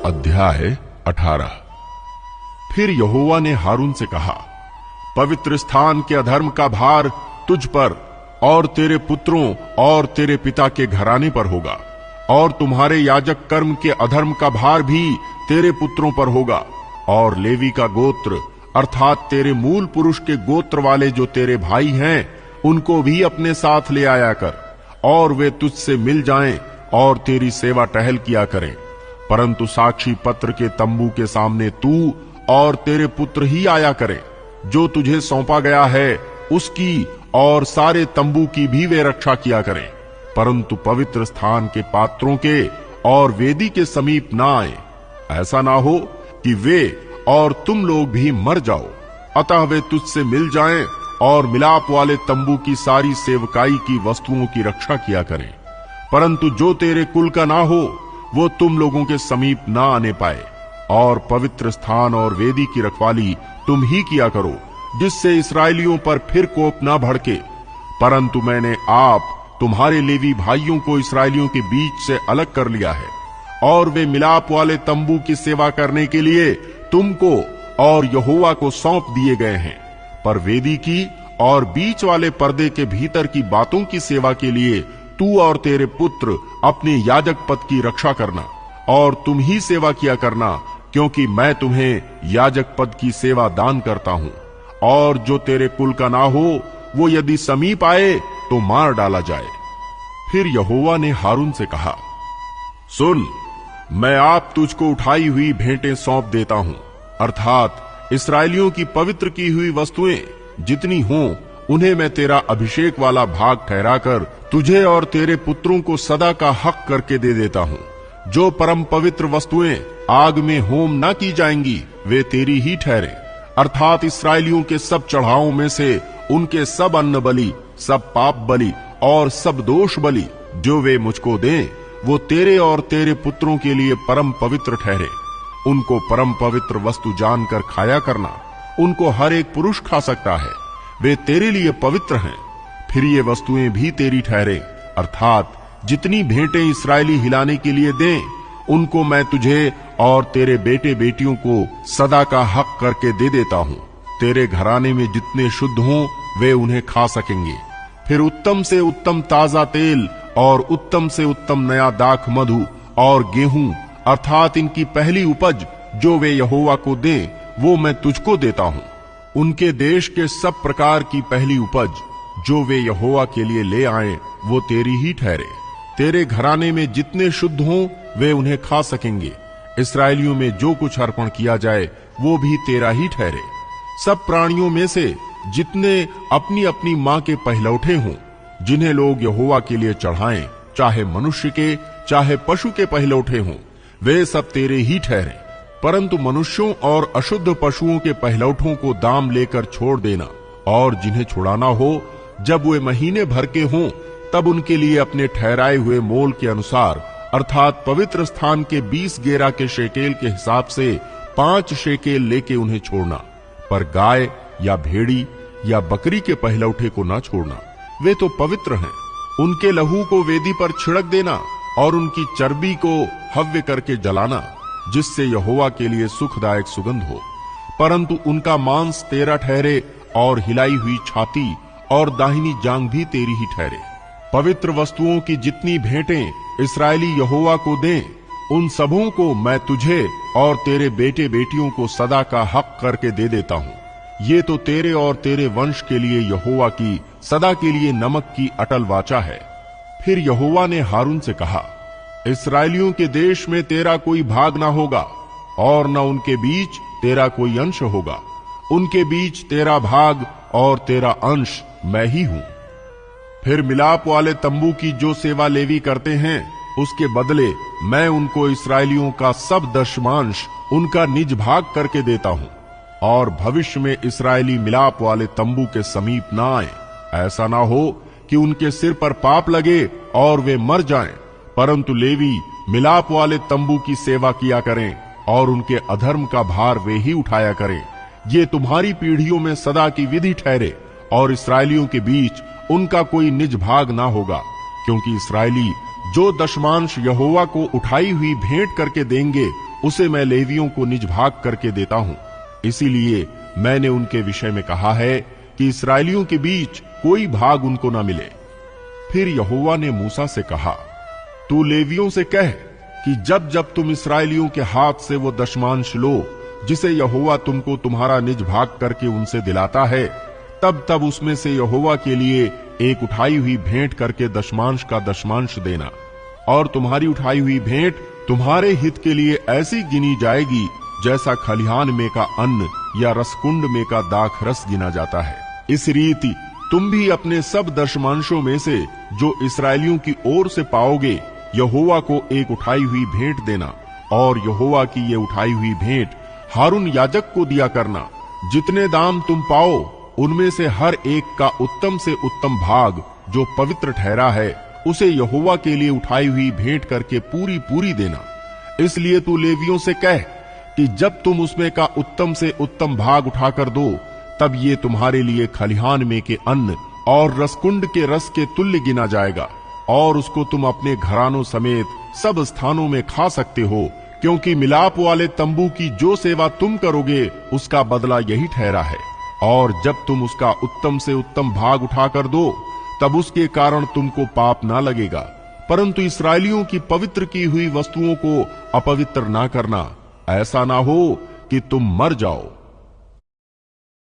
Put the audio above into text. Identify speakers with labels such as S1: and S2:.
S1: अध्याय 18। फिर यहोवा ने हारून से कहा, पवित्र स्थान के अधर्म का भार तुझ पर और तेरे पुत्रों और तेरे पिता के घराने पर होगा, और तुम्हारे याजक कर्म के अधर्म का भार भी तेरे पुत्रों पर होगा। और लेवी का गोत्र अर्थात तेरे मूल पुरुष के गोत्र वाले जो तेरे भाई हैं, उनको भी अपने साथ ले आया कर, और वे तुझसे मिल जाएं और तेरी सेवा टहल किया करें। परंतु साक्षी पत्र के तंबू के सामने तू और तेरे पुत्र ही आया करें। जो तुझे सौंपा गया है उसकी और सारे तंबू की भी वे रक्षा किया करें, परंतु पवित्र स्थान के पात्रों के और वेदी के समीप ना आए। ऐसा ना हो कि वे और तुम लोग भी मर जाओ। अतः वे तुझसे मिल जाएं और मिलाप वाले तंबू की सारी सेवकाई की वस्तुओं की रक्षा किया करें। परंतु जो तेरे कुल का ना हो वो तुम लोगों के समीप ना आने पाए। और पवित्र स्थान और वेदी की रखवाली तुम ही किया करो, जिससे इसराइलियों पर फिर कोप ना भड़के। परंतु मैंने आप तुम्हारे लेवी भाइयों को इसराइलियों के बीच से अलग कर लिया है, और वे मिलाप वाले तंबू की सेवा करने के लिए तुमको और यहोवा को सौंप दिए गए हैं। पर वेदी की और बीच वाले पर्दे के भीतर की बातों की सेवा के लिए तू और तेरे पुत्र अपने याजक पद की रक्षा करना, और तुम ही सेवा किया करना, क्योंकि मैं तुम्हें याजक पद की सेवा दान करता हूं। और जो तेरे कुल का ना हो वो यदि समीप आए तो मार डाला जाए। फिर यहोवा ने हारून से कहा, सुन, मैं आप तुझको उठाई हुई भेंटें सौंप देता हूं, अर्थात इसराइलियों की पवित्र की हुई वस्तुएं जितनी हों उन्हें मैं तेरा अभिषेक वाला भाग ठहराकर तुझे और तेरे पुत्रों को सदा का हक करके दे देता हूं। जो परम पवित्र वस्तुएं आग में होम न की जाएंगी वे तेरी ही ठहरे, अर्थात इसराइलियों के सब चढ़ावों में से उनके सब अन्न बलि, सब पाप बलि और सब दोष बलि जो वे मुझको दें, वो तेरे और तेरे पुत्रों के लिए परम पवित्र ठहरे। उनको परम पवित्र वस्तु जानकर खाया करना। उनको हर एक पुरुष खा सकता है, वे तेरे लिए पवित्र हैं। फिर ये वस्तुएं भी तेरी ठहरे, अर्थात जितनी भेंटें इसराइली हिलाने के लिए दें, उनको मैं तुझे और तेरे बेटे बेटियों को सदा का हक करके दे देता हूं। तेरे घराने में जितने शुद्ध हों वे उन्हें खा सकेंगे। फिर उत्तम से उत्तम ताजा तेल और उत्तम से उत्तम नया दाख मधु और गेहूं, अर्थात इनकी पहली उपज जो वे यहोवा को दें, वो मैं तुझको देता हूं। उनके देश के सब प्रकार की पहली उपज जो वे यहोवा के लिए ले आए, वो तेरी ही ठहरे। तेरे घराने में जितने शुद्ध हों वे उन्हें खा सकेंगे। इसराइलियों में जो कुछ अर्पण किया जाए वो भी तेरा ही ठहरे। सब प्राणियों में से जितने अपनी अपनी मां के पहलौठे हों, जिन्हें लोग यहोवा के लिए चढ़ाएं, चाहे मनुष्य के चाहे पशु के पहलौठे हों, वे सब तेरे ही ठहरे। परंतु मनुष्यों और अशुद्ध पशुओं के पहलौठों को दाम लेकर छोड़ देना, और जिन्हें छुड़ाना हो जब वे महीने भर के हों तब उनके लिए अपने ठहराए हुए मोल के अनुसार, अर्थात पवित्र स्थान के 20 गेरा के शेकेल के हिसाब से 5 शेकेल लेके उन्हें छोड़ना। पर गाय या भेड़ी या बकरी के पहलौठे को ना छोड़ना, वे तो पवित्र हैं। उनके लहू को वेदी पर छिड़क देना और उनकी चर्बी को हव्य करके जलाना, जिससे यहोवा के लिए सुखदायक सुगंध हो। परंतु उनका मांस तेरा ठहरे, और हिलाई हुई छाती और दाहिनी जांग भी तेरी ही ठहरे। पवित्र वस्तुओं की जितनी भेंटें इसराइली यहोवा को दें, उन सबों को मैं तुझे और तेरे बेटे बेटियों को सदा का हक करके दे देता हूं। ये तो तेरे और तेरे वंश के लिए यहोवा की सदा के लिए नमक की अटल वाचा है। फिर यहोवा ने हारून से कहा, इसराइलियों के देश में तेरा कोई भाग ना होगा, और न उनके बीच तेरा कोई अंश होगा। उनके बीच तेरा भाग और तेरा अंश मैं ही हूं। फिर मिलाप वाले तंबू की जो सेवा लेवी करते हैं, उसके बदले मैं उनको इसराइलियों का सब दशमांश उनका निज भाग करके देता हूं। और भविष्य में इसराइली मिलाप वाले तंबू के समीप ना आए। ऐसा ना हो कि उनके सिर पर पाप लगे और वे मर जाएं। परंतु लेवी मिलाप वाले तंबू की सेवा किया करें, और उनके अधर्म का भार वे ही उठाया करें। ये तुम्हारी पीढ़ियों में सदा की विधि ठहरे, और इसराइलियों के बीच उनका कोई निज भाग ना होगा, क्योंकि इसराइली जो दशमांश यहोवा को उठाई हुई भेंट करके देंगे उसे मैं लेवियों को निज भाग करके देता हूं। इसीलिए मैंने उनके विषय में कहा है कि इस्राएलियों के बीच कोई भाग उनको न मिले। फिर यहोवा ने मूसा से कहा, तू लेवियों से कह कि जब जब तुम इस्राएलियों के हाथ से वो दशमांश लो जिसे यहोवा तुमको तुम्हारा निज भाग करके उनसे दिलाता है, तब तब उसमें से यहोवा के लिए एक उठाई हुई भेंट करके दशमांश का दशमांश देना। और तुम्हारी उठाई हुई भेंट तुम्हारे हित के लिए ऐसी गिनी जाएगी जैसा खलिहान में का अन्न या रसकुंड में का दाख रस गिना जाता है। इस रीति तुम भी अपने सब दशमांशों में से जो इस्राएलियों की ओर से पाओगे यहोवा को एक उठाई हुई भेंट देना। और यहोवा की ये उठाई हुई भेंट हारून याजक को दिया करना। जितने दाम तुम पाओ उनमें से हर एक का उत्तम से उत्तम भाग जो पवित्र ठहरा है उसे यहोवा के लिए उठाई हुई भेंट करके पूरी पूरी देना। इसलिए तू लेवियों से कह कि जब तुम उसमें का उत्तम से उत्तम भाग उठाकर दो, तब ये तुम्हारे लिए खलिहान में के अन्न और रसकुंड के रस के तुल्य गिना जाएगा। और उसको तुम अपने घरानों समेत सब स्थानों में खा सकते हो, क्योंकि मिलाप वाले तंबू की जो सेवा तुम करोगे उसका बदला यही ठहरा है। और जब तुम उसका उत्तम से उत्तम भाग उठाकर दो, तब उसके कारण तुमको पाप ना लगेगा। परंतु इस्राएलियों की पवित्र की हुई वस्तुओं को अपवित्र ना करना, ऐसा ना हो कि तुम मर जाओ।